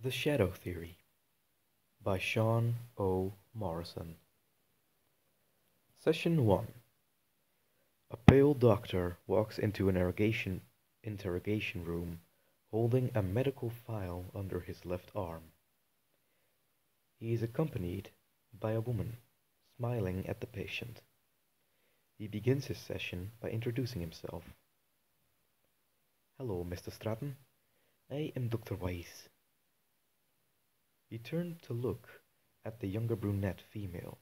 The Shadow Theory by Sean O. Morrison. Session 1. A pale doctor walks into an interrogation room holding a medical file under his left arm. He is accompanied by a woman, smiling at the patient. He begins his session by introducing himself. "Hello, Mr. Stratton. I am Dr. Weiss." He turned to look at the younger brunette female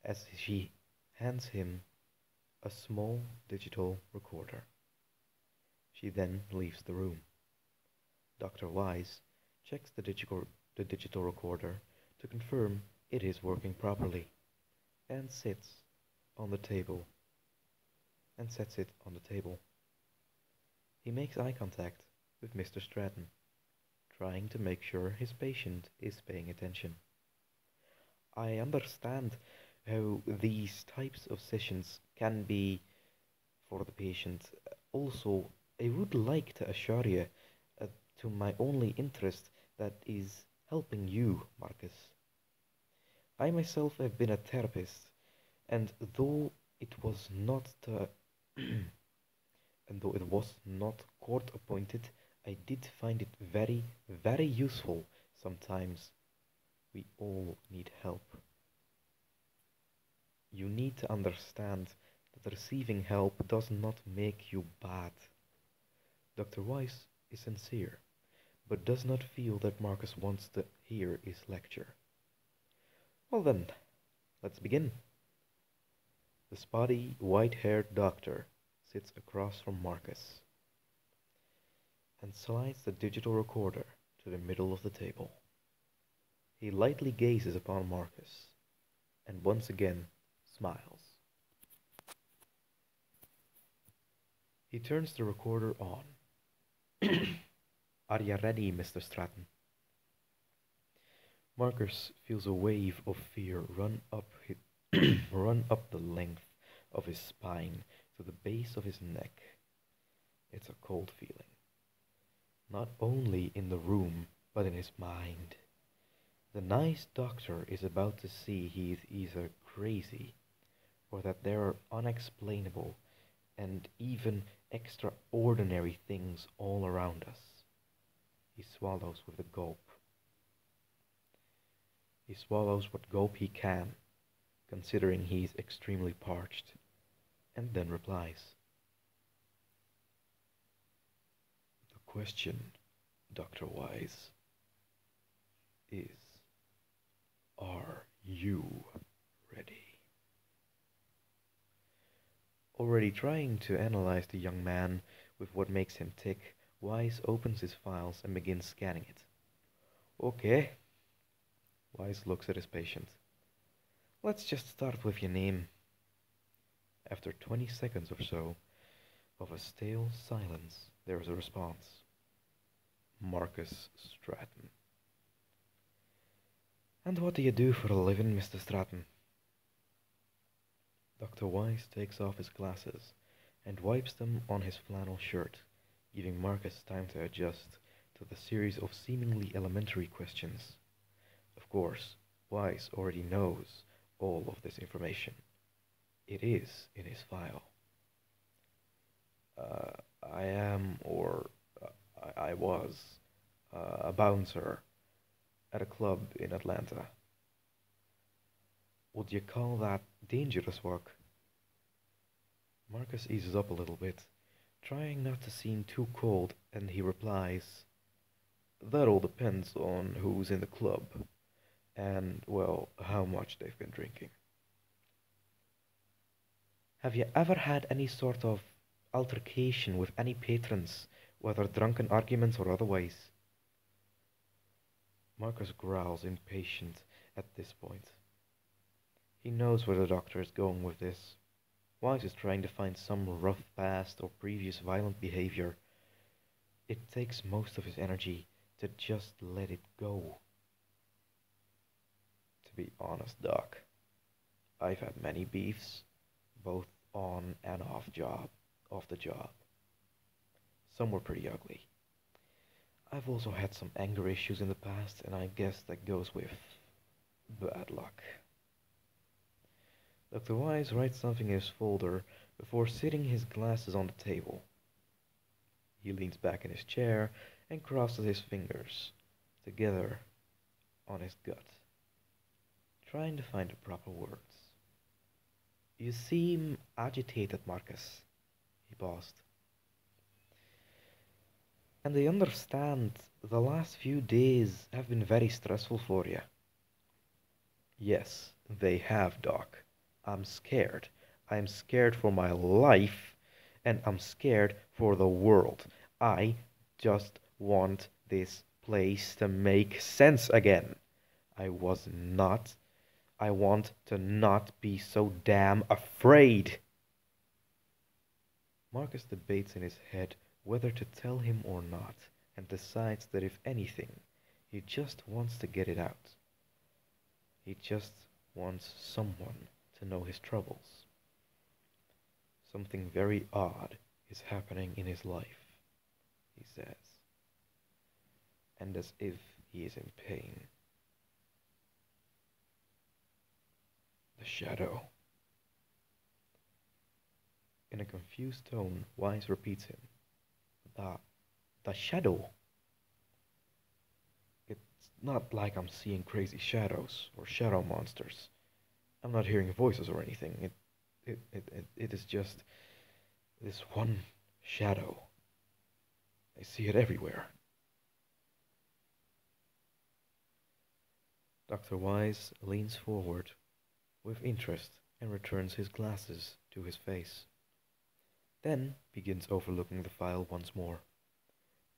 as she hands him a small digital recorder. She then leaves the room. Dr. Weiss checks the digital recorder to confirm it is working properly and sets it on the table. He makes eye contact with Mr. Stratton, trying to make sure his patient is paying attention. "I understand how these types of sessions can be for the patient. Also, I would like to assure you to my only interest, that is helping you, Marcus. I myself have been a therapist, and though it was not court appointed, I did find it very, very useful sometimes. We all need help. You need to understand that receiving help does not make you bad." Dr. Weiss is sincere, but does not feel that Marcus wants to hear his lecture. "Well then, let's begin." The spotty, white-haired doctor sits across from Marcus and slides the digital recorder to the middle of the table. He lightly gazes upon Marcus and once again smiles. He turns the recorder on. "Are you ready, Mr. Stratton?" Marcus feels a wave of fear run up the length of his spine to the base of his neck. It's a cold feeling, not only in the room, but in his mind. The nice doctor is about to see he is either crazy, or that there are unexplainable and even extraordinary things all around us. He swallows with a gulp. He swallows what gulp he can, considering he is extremely parched, and then replies. "The question, Dr. Wise, is, are you ready?" Already trying to analyze the young man with what makes him tick, Wise opens his files and begins scanning it. "Okay." Wise looks at his patient. "Let's just start with your name." After 20 seconds or so of a stale silence, there is a response. "Marcus Stratton." "And what do you do for a living, Mr. Stratton?" Dr. Weiss takes off his glasses and wipes them on his flannel shirt, giving Marcus time to adjust to the series of seemingly elementary questions. Of course, Weiss already knows all of this information. It is in his file. I am, or I was, a bouncer at a club in Atlanta." "Would you call that dangerous work?" Marcus eases up a little bit, trying not to seem too cold, and he replies, "That all depends on who's in the club, and, well, how much they've been drinking." "Have you ever had any sort of altercation with any patrons, whether drunken arguments or otherwise?" Marcus growls, impatient at this point. He knows where the doctor is going with this. Wise is trying to find some rough past or previous violent behavior. It takes most of his energy to just let it go. "To be honest, Doc, I've had many beefs, both on and off the job. Some were pretty ugly. I've also had some anger issues in the past, and I guess that goes with bad luck. Dr. Wise writes something in his folder before sitting his glasses on the table. He leans back in his chair and crosses his fingers together on his gut, trying to find the proper words. You seem agitated, Marcus. He paused. And I understand the last few days have been very stressful for you. Yes, they have, Doc. I'm scared. I'm scared for my life, and I'm scared for the world. I just want this place to make sense again. I was not. I want to not be so damn afraid. Marcus debates in his head whether to tell him or not, and decides that if anything, he just wants to get it out. He just wants someone to know his troubles. Something very odd is happening in his life, he says, and as if he is in pain. The shadow. In a confused tone, Wise repeats him. The, the shadow. It's not like I'm seeing crazy shadows or shadow monsters. I'm not hearing voices or anything. It is just this one shadow. I see it everywhere. Dr. Wise leans forward with interest and returns his glasses to his face. Then begins overlooking the file once more.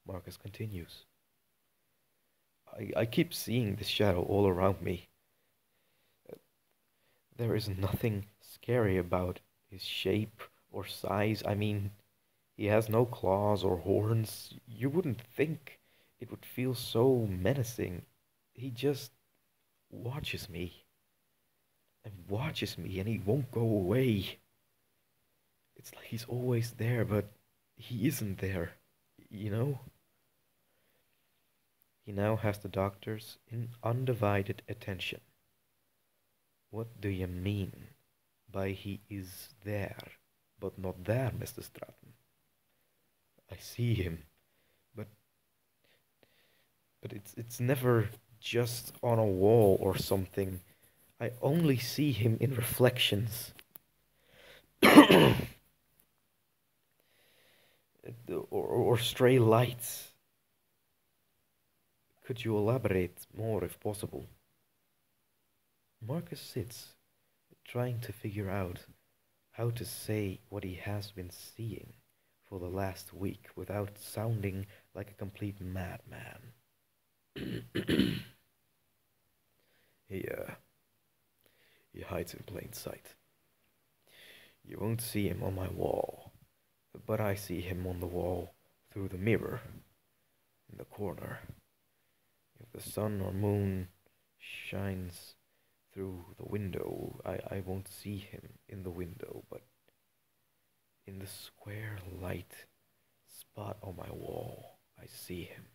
Marcus continues. I keep seeing this shadow all around me. There is nothing scary about his shape or size. I mean, he has no claws or horns. You wouldn't think it would feel so menacing. He just watches me and watches me, and he won't go away. It's like he's always there, but he isn't there, you know? He now has the doctor's undivided attention. What do you mean by he is there, but not there, Mr. Stratton? I see him, but it's never just on a wall or something. I only see him in reflections. or stray lights. Could you elaborate more if possible? Marcus sits, trying to figure out how to say what he has been seeing for the last week without sounding like a complete madman. he, uh, he hides in plain sight. You won't see him on my wall, but I see him on the wall through the mirror in the corner. If the sun or moon shines through the window, I won't see him in the window, but in the square light spot on my wall, I see him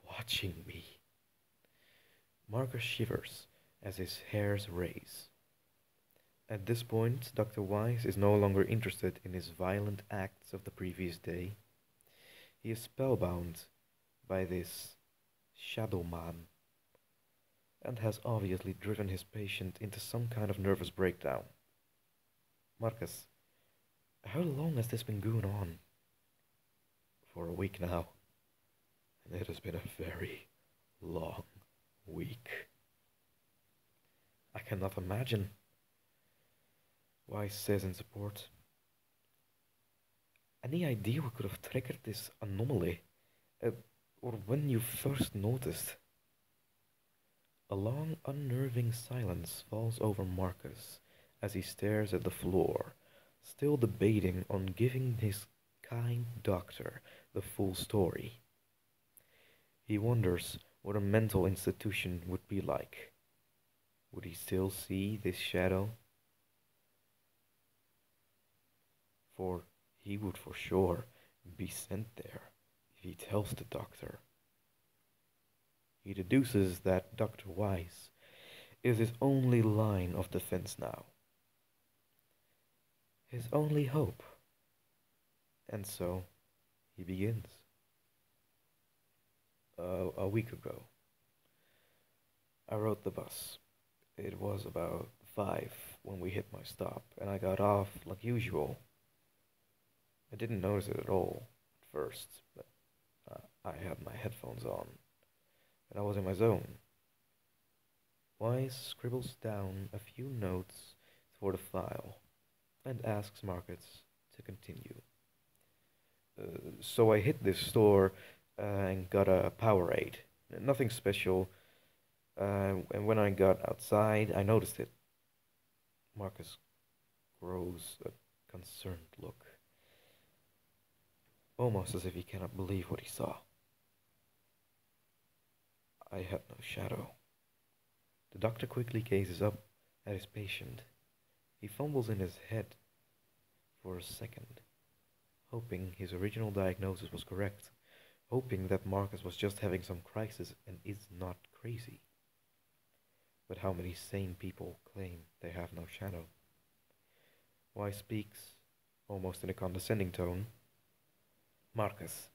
watching me. Marcus shivers as his hairs raise. At this point, Dr. Wise is no longer interested in his violent acts of the previous day. He is spellbound by this shadow man, and has obviously driven his patient into some kind of nervous breakdown. Marcus, how long has this been going on? For a week now, and it has been a very long week. I cannot imagine. Wise says in support. Any idea what could have triggered this anomaly? Or when you first noticed? A long, unnerving silence falls over Marcus as he stares at the floor, still debating on giving his kind doctor the full story. He wonders what a mental institution would be like. Would he still see this shadow? For he would for sure be sent there if He tells the doctor. He deduces that Dr. Weiss is his only line of defense now, his only hope. And so he begins. A week ago, I rode the bus. It was about 5 when we hit my stop, and I got off like usual. I didn't notice it at all at first, but I had my headphones on, and I was in my zone. Wise scribbles down a few notes for the file and asks Markets to continue. So I hit this store and got a Powerade. Nothing special. And when I got outside, I noticed it. Marcus grows a concerned look, almost as if he cannot believe what he saw. I had no shadow. The doctor quickly gazes up at his patient. He fumbles in his head for a second, hoping his original diagnosis was correct, hoping that Marcus was just having some crisis and is not crazy. But how many sane people claim they have no shadow? Why speaks, almost in a condescending tone, Marcus,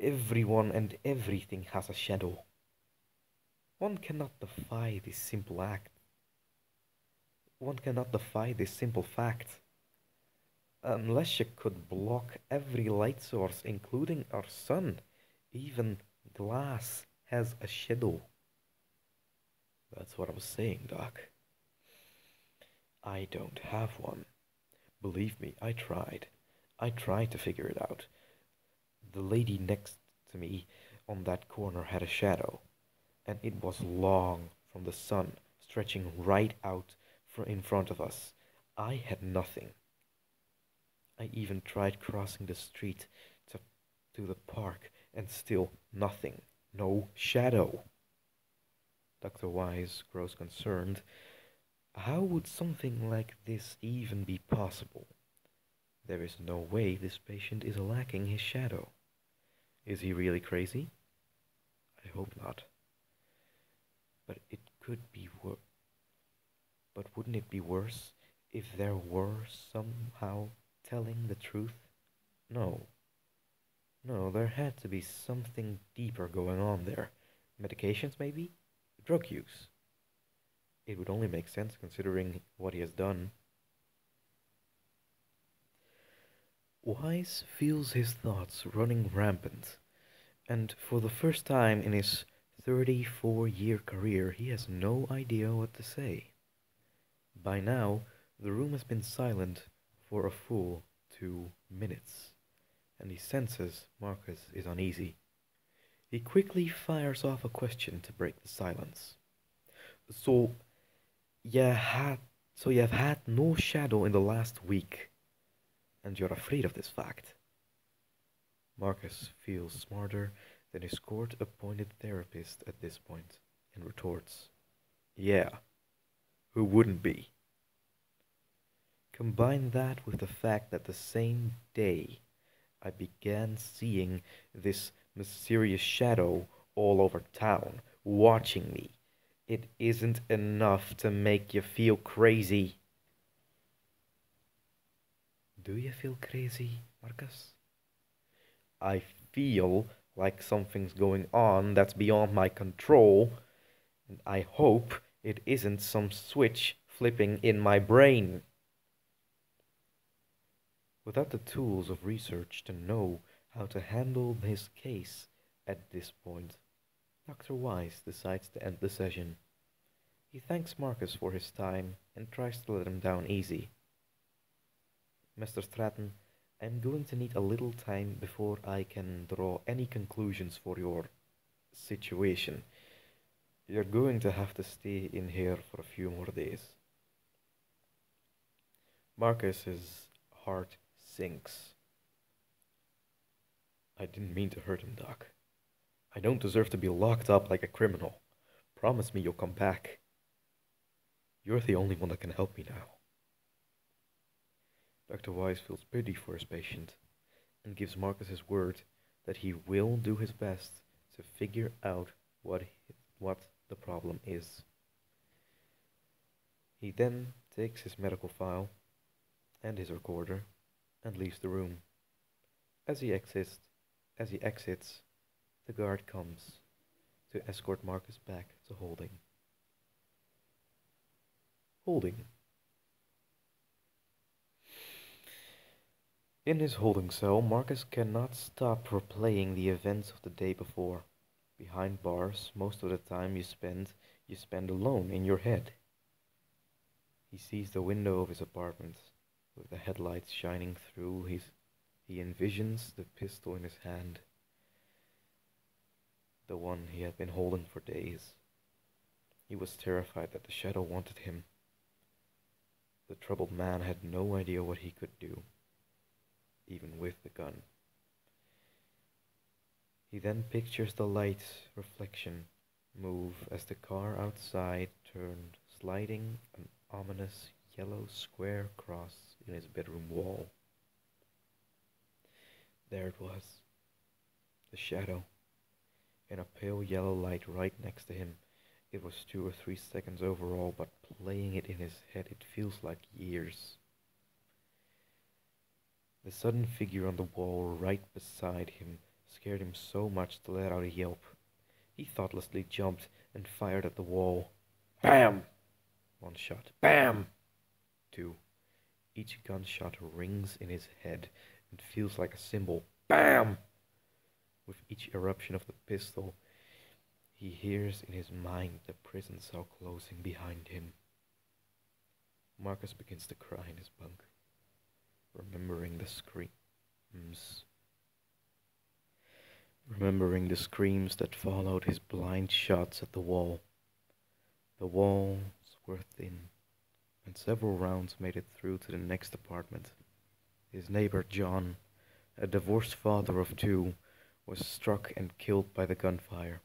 everyone and everything has a shadow. One cannot defy this simple act. One cannot defy this simple fact. Unless you could block every light source, including our sun, even glass has a shadow. That's what I was saying, Doc. I don't have one. Believe me, I tried. I tried to figure it out. The lady next to me on that corner had a shadow, and it was long from the sun, stretching right out in front of us. I had nothing. I even tried crossing the street to the park, and still nothing. No shadow. Dr. Wise grows concerned. How would something like this even be possible? There is no way this patient is lacking his shadow. Is he really crazy? I hope not. But it could be worse. But wouldn't it be worse if there were somehow telling the truth? No. No, there had to be something deeper going on there. Medications, maybe? Drug use. It would only make sense considering what he has done. Wise feels his thoughts running rampant, and for the first time in his 34-year career, he has no idea what to say. By now, the room has been silent for a full 2 minutes, and he senses Marcus is uneasy. He quickly fires off a question to break the silence. So, you have had no shadow in the last week, and you're afraid of this fact. Marcus feels smarter than his court-appointed therapist at this point, and retorts, yeah, who wouldn't be? Combine that with the fact that the same day I began seeing this mysterious shadow all over town, watching me. It isn't enough to make you feel crazy. Do you feel crazy, Marcus? I feel like something's going on that's beyond my control, and I hope it isn't some switch flipping in my brain. Without the tools of research to know how to handle his case at this point, Dr. Weiss decides to end the session. He thanks Marcus for his time and tries to let him down easy. Mr. Stratton, I'm going to need a little time before I can draw any conclusions for your situation. You're going to have to stay in here for a few more days. Marcus's heart sinks. I didn't mean to hurt him, Doc. I don't deserve to be locked up like a criminal. Promise me you'll come back. You're the only one that can help me now. Dr. Weiss feels pity for his patient and gives Marcus his word that he will do his best to figure out what the problem is. He then takes his medical file and his recorder and leaves the room. As he exits, as he exits, the guard comes to escort Marcus back to Holding. Holding. In his holding cell, Marcus cannot stop replaying the events of the day before. Behind bars, most of the time you spend alone in your head. He sees the window of his apartment, with the headlights shining through. He envisions the pistol in his hand, the one he had been holding for days. He was terrified that the shadow wanted him. The troubled man had no idea what he could do, even with the gun. He then pictures the light reflection move as the car outside turned, sliding an ominous yellow square cross in his bedroom wall. There it was, the shadow, in a pale yellow light right next to him. It was 2 or 3 seconds overall, but playing it in his head, it feels like years. The sudden figure on the wall right beside him scared him so much to let out a yelp. He thoughtlessly jumped and fired at the wall. Bam! 1 shot. Bam! 2. Each gunshot rings in his head and feels like a cymbal. Bam! With each eruption of the pistol, he hears in his mind the prison cell closing behind him. Marcus begins to cry in his bunk, remembering the screams that followed his blind shots at the wall. The walls were thin, and several rounds made it through to the next apartment. His neighbor John, a divorced father of 2, was struck and killed by the gunfire.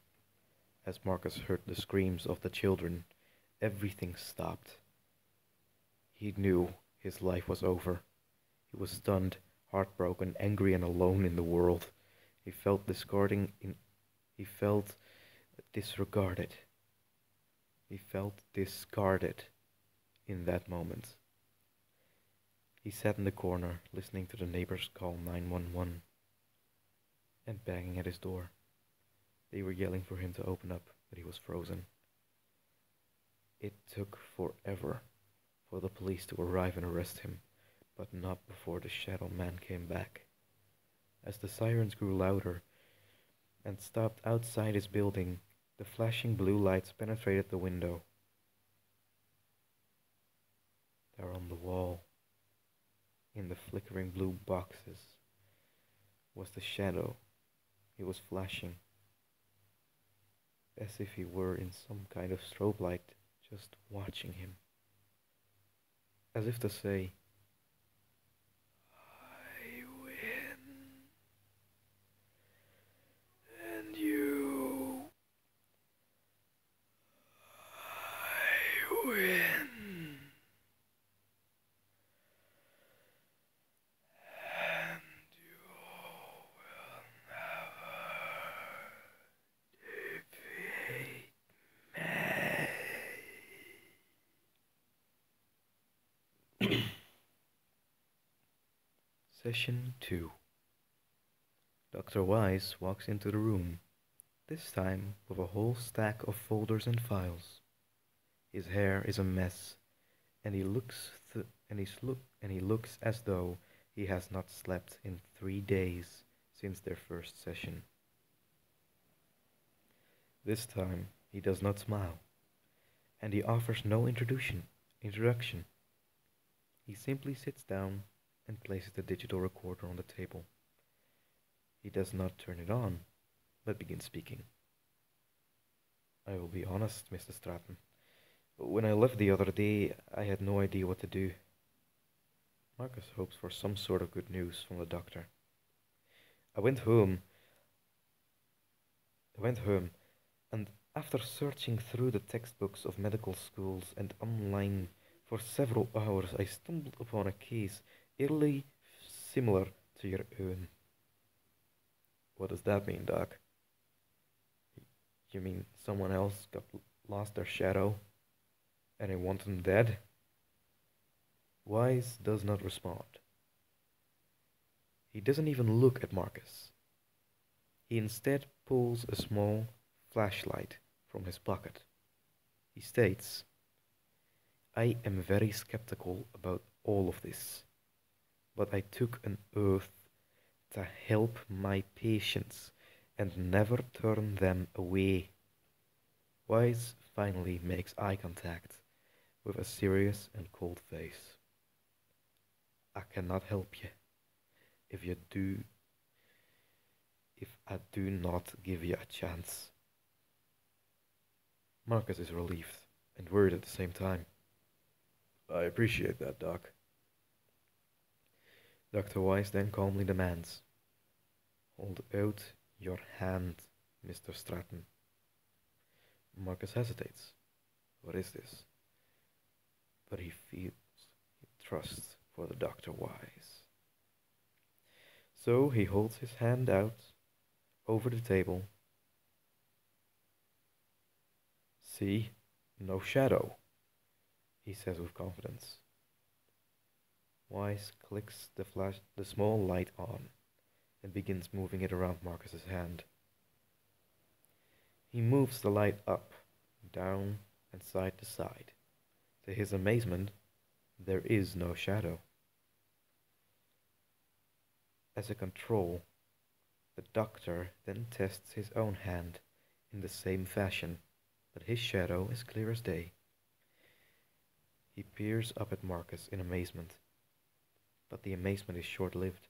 As Marcus heard the screams of the children, everything stopped. He knew his life was over. He was stunned, heartbroken, angry, and alone in the world. He felt disregarded. He felt discarded in that moment. He sat in the corner, listening to the neighbors call 911 and banging at his door. They were yelling for him to open up, but he was frozen. It took forever for the police to arrive and arrest him, but not before the shadow man came back. As the sirens grew louder and stopped outside his building, the flashing blue lights penetrated the window. There on the wall, in the flickering blue boxes, was the shadow. He was flashing, as if he were in some kind of strobe light, just watching him. As if to say, I win, and you, I win. Session 2. Dr. Wise walks into the room, this time with a whole stack of folders and files. His hair is a mess, and he looks as though he has not slept in 3 days since their first session. This time he does not smile, and he offers no introduction. He simply sits down and places the digital recorder on the table. He does not turn it on, but begins speaking. I will be honest, Mr. Stratton. When I left the other day, I had no idea what to do. Marcus hopes for some sort of good news from the doctor. I went home, and after searching through the textbooks of medical schools and online for several hours, I stumbled upon a case eerily similar to your own. What does that mean, Doc? You mean someone else lost their shadow and they want them dead? Wise does not respond. He doesn't even look at Marcus. He instead pulls a small flashlight from his pocket. He states, I am very skeptical about all of this, but I took an oath to help my patients and never turn them away. Wise finally makes eye contact with a serious and cold face. I cannot help you if you do if I do not give you a chance. Marcus is relieved and worried at the same time. I appreciate that, Doc. Dr. Wise then calmly demands, hold out your hand, Mr. Stratton. Marcus hesitates. What is this? But he feels trust for the Dr. Wise. So he holds his hand out over the table. See, no shadow, he says with confidence. Wise clicks the small light on and begins moving it around Marcus's hand. He moves the light up, down, and side to side. To his amazement, there is no shadow. As a control, the doctor then tests his own hand in the same fashion, but his shadow is clear as day. He peers up at Marcus in amazement, but the amazement is short-lived.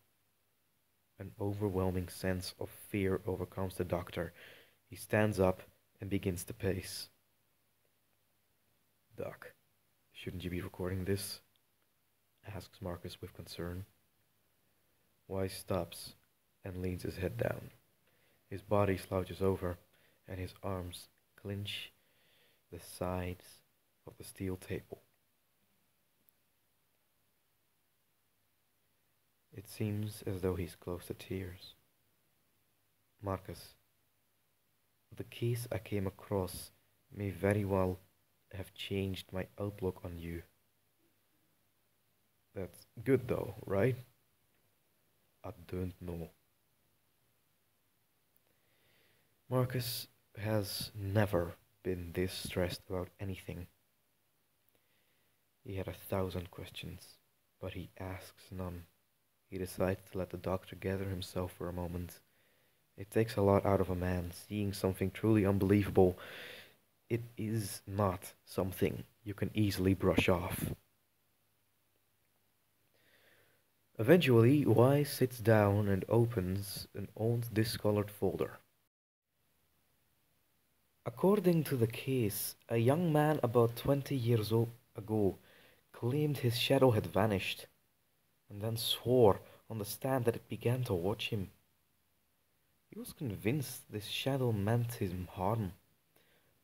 An overwhelming sense of fear overcomes the doctor. He stands up and begins to pace. Doc, shouldn't you be recording this? Asks Marcus with concern. Wise stops and leans his head down. His body slouches over and his arms clench the sides of the steel table. It seems as though he's close to tears. Marcus, the case I came across may very well have changed my outlook on you. That's good though, right? I don't know. Marcus has never been this stressed about anything. He had 1,000 questions, but he asks none. He decides to let the doctor gather himself for a moment. It takes a lot out of a man, seeing something truly unbelievable. It is not something you can easily brush off. Eventually, Wise sits down and opens an old discolored folder. According to the case, a young man about 20 years ago claimed his shadow had vanished, and then swore on the stand that it began to watch him. He was convinced this shadow meant him harm.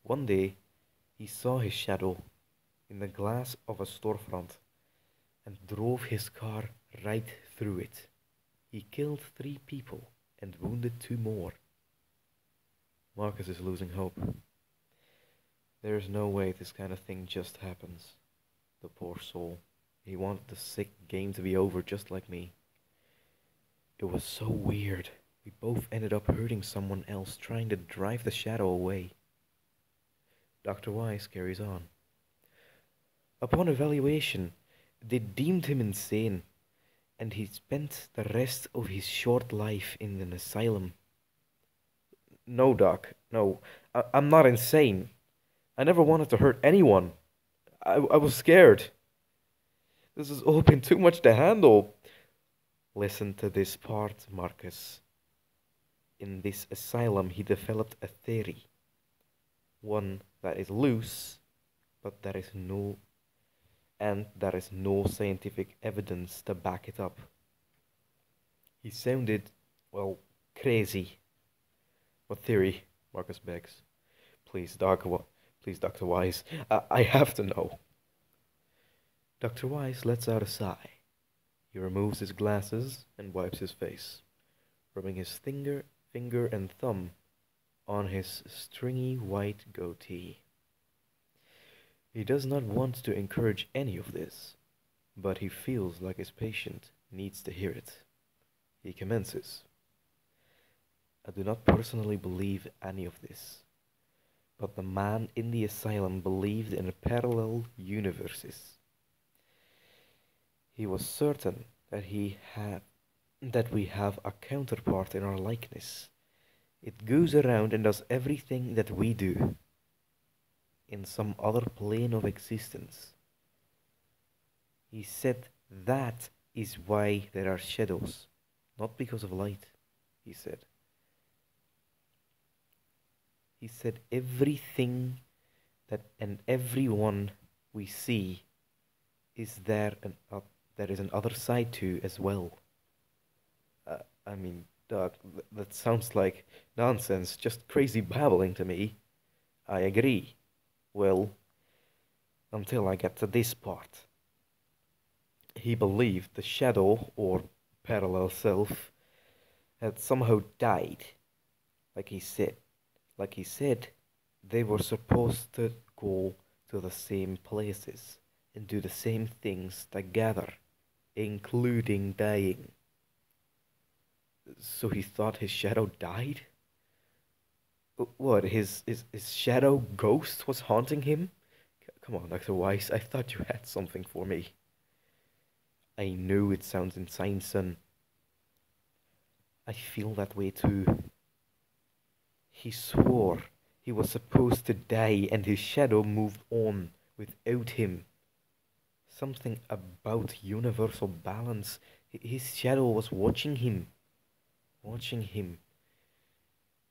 One day, he saw his shadow in the glass of a storefront and drove his car right through it. He killed 3 people and wounded 2 more. Marcus is losing hope. There is no way this kind of thing just happens. The poor soul. He wanted the sick game to be over just like me. It was so weird. We both ended up hurting someone else trying to drive the shadow away. Dr. Wise carries on. Upon evaluation, they deemed him insane, and he spent the rest of his short life in an asylum. No, Doc, no, I'm not insane. I never wanted to hurt anyone. I was scared. This has all been too much to handle. Listen to this part, Marcus. In this asylum, he developed a theory. One that is loose, but there is no scientific evidence to back it up. He sounded, well, crazy. What theory? Marcus begs. Please, Dr. Wise, I have to know. Dr. Wise lets out a sigh. He removes his glasses and wipes his face, rubbing his finger and thumb on his stringy white goatee. He does not want to encourage any of this, but he feels like his patient needs to hear it. He commences. I do not personally believe any of this, but the man in the asylum believed in parallel universes. He was certain that we have a counterpart in our likeness. It goes around and does everything that we do in some other plane of existence. He said that is why there are shadows, not because of light, he said. He said everything that and everyone we see is there is an other side to as well. I mean, Doc, that sounds like nonsense, just crazy babbling to me. I agree. Well, until I get to this part. He believed the shadow, or parallel self, had somehow died, like he said. Like he said, they were supposed to go to the same places and do the same things together, including dying. So he thought his shadow died? What, his shadow ghost was haunting him? Come on, Dr. Weiss, I thought you had something for me. I know it sounds insane, son. I feel that way too. He swore he was supposed to die and his shadow moved on without him. Something about universal balance. His shadow was watching him,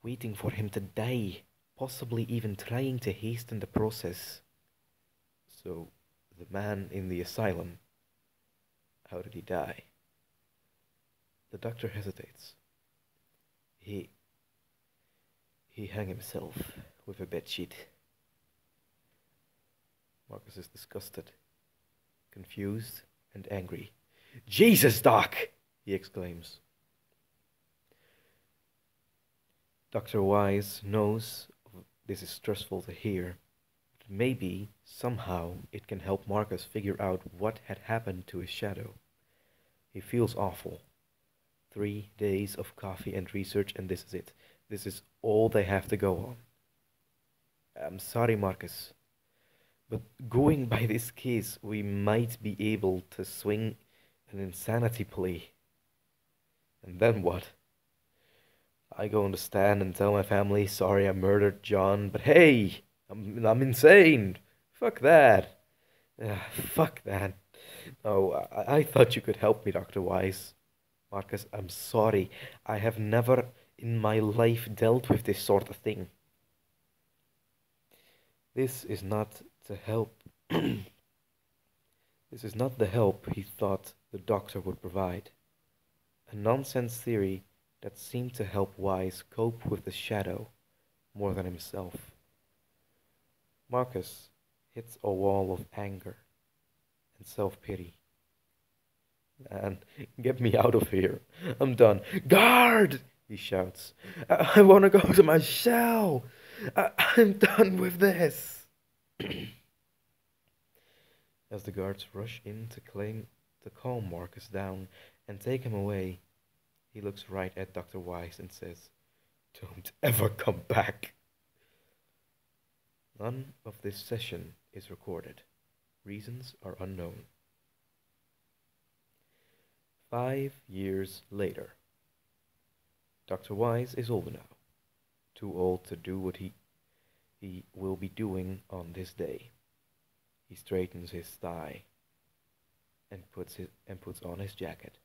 waiting for him to die, possibly even trying to hasten the process. So, the man in the asylum, how did he die? The doctor hesitates. He hung himself with a bedsheet. Marcus is disgusted, confused, and angry. Jesus, Doc! He exclaims. Dr. Wise knows this is stressful to hear, but maybe, somehow, it can help Marcus figure out what had happened to his shadow. He feels awful. 3 days of coffee and research, and this is it. This is all they have to go on. I'm sorry, Marcus, but going by this case, we might be able to swing an insanity plea. And then what? I go on the stand and tell my family, sorry I murdered John, but hey, I'm insane. Fuck that. Fuck that. No, I thought you could help me, Dr. Wise. Marcus, I'm sorry. I have never in my life dealt with this sort of thing. This is not to help. This is not the help he thought the doctor would provide. A nonsense theory that seemed to help Wise cope with the shadow more than himself. Marcus hits a wall of anger and self-pity. Man, get me out of here. I'm done. Guard! He shouts. I want to go to my cell. I'm done with this. As the guards rush in to calm Marcus down and take him away, he looks right at Dr. Wise and says, "Don't ever come back." None of this session is recorded. Reasons are unknown. 5 years later. Dr. Wise is older now, too old to do what he will be doing on this day. He straightens his tie and puts on his jacket.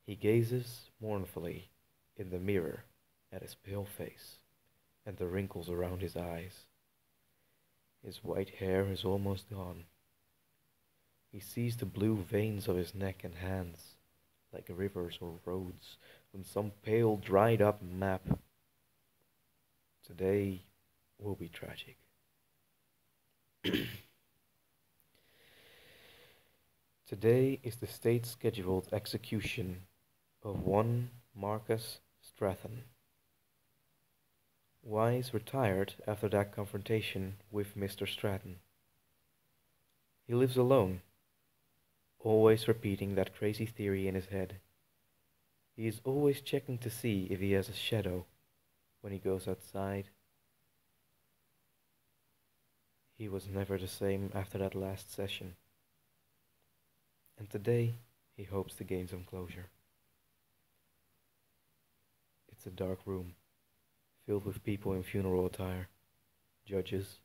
He gazes mournfully in the mirror at his pale face and the wrinkles around his eyes. His white hair is almost gone. He sees the blue veins of his neck and hands, like rivers or roads on some pale, dried-up map. Today will be tragic. Today is the state-scheduled execution of one Marcus Stratton, Wise retired after that confrontation with Mr. Stratton. He lives alone, always repeating that crazy theory in his head. He is always checking to see if he has a shadow when he goes outside. He was never the same after that last session, and today he hopes to gain some closure. It's a dark room, filled with people in funeral attire. Judges,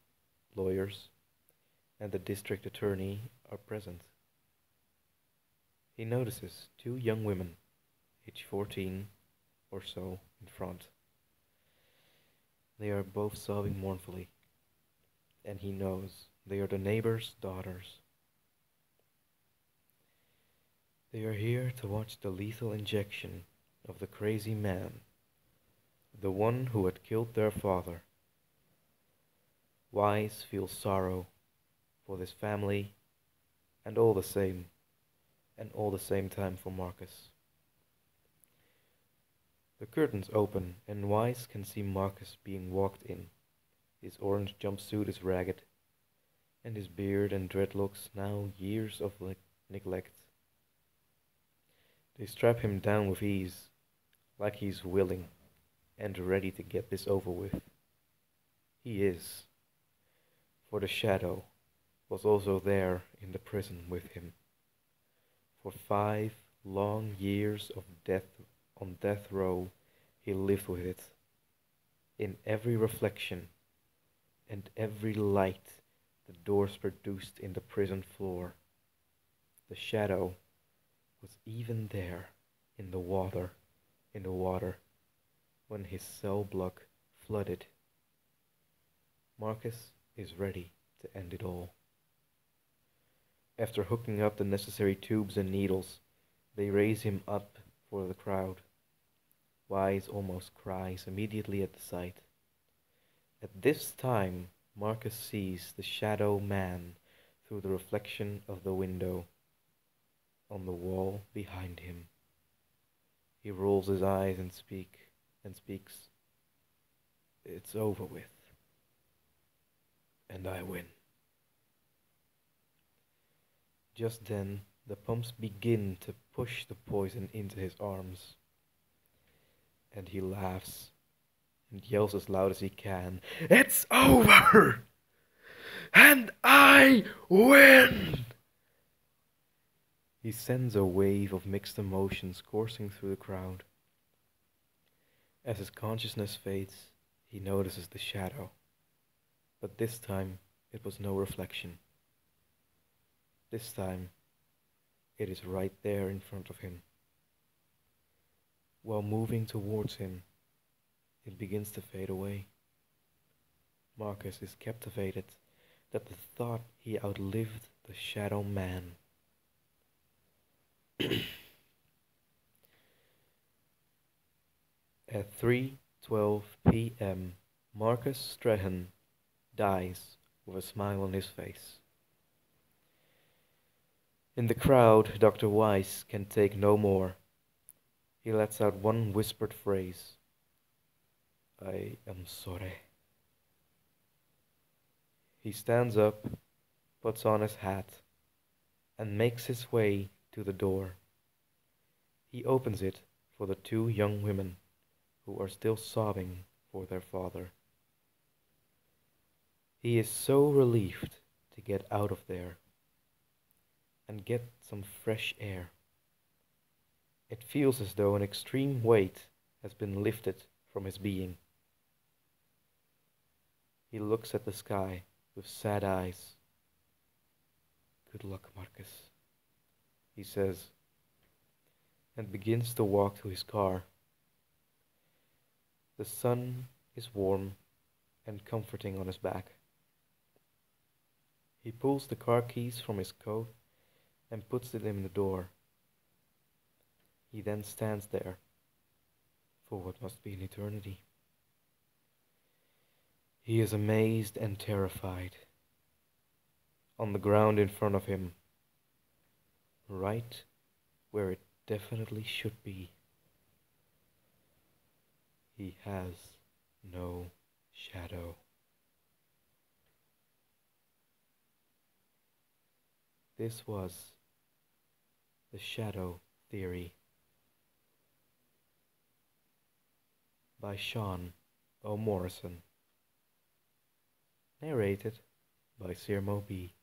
lawyers, and the district attorney are present. He notices two young women, aged 14 or so, in front. They are both sobbing mournfully, and he knows they are the neighbor's daughters. They are here to watch the lethal injection of the crazy man, the one who had killed their father. Wise feels sorrow for this family, and all the same time for Marcus. The curtains open, and Wise can see Marcus being walked in. His orange jumpsuit is ragged, and his beard and dreadlocks now years of neglect. They strap him down with ease, like he's willing and ready to get this over with. He is, for the shadow was also there in the prison with him. For 5 long years of death on death row, he lived with it. In every reflection and every light the doors produced in the prison floor, the shadow was even there in the water, when his cell block flooded. Marcus is ready to end it all. After hooking up the necessary tubes and needles, they raise him up for the crowd. Wise almost cries immediately at the sight. At this time, Marcus sees the shadow man through the reflection of the window on the wall behind him. He rolls his eyes and speaks. It's over with. And I win. Just then, the pumps begin to push the poison into his arms. And he laughs and yells as loud as he can, "It's over! And I win!" He sends a wave of mixed emotions coursing through the crowd. As his consciousness fades, he notices the shadow. But this time, it was no reflection. This time, it is right there in front of him. While moving towards him, it begins to fade away. Marcus is captivated at the thought he outlived the shadow man. At 3:12 p.m., Marcus Strahan dies with a smile on his face. In the crowd, Dr. Wise can take no more. He lets out one whispered phrase. "I am sorry." He stands up, puts on his hat, and makes his way to the door. He opens it for the two young women who are still sobbing for their father. He is so relieved to get out of there and get some fresh air. It feels as though an extreme weight has been lifted from his being. He looks at the sky with sad eyes. "Good luck, Marcus," he says, and begins to walk to his car. The sun is warm and comforting on his back. He pulls the car keys from his coat and puts it in the door. He then stands there for what must be an eternity. He is amazed and terrified. On the ground in front of him, right where it definitely should be, he has no shadow. This was the shadow theory by Sean O. Morrison, narrated by Sirrmo B.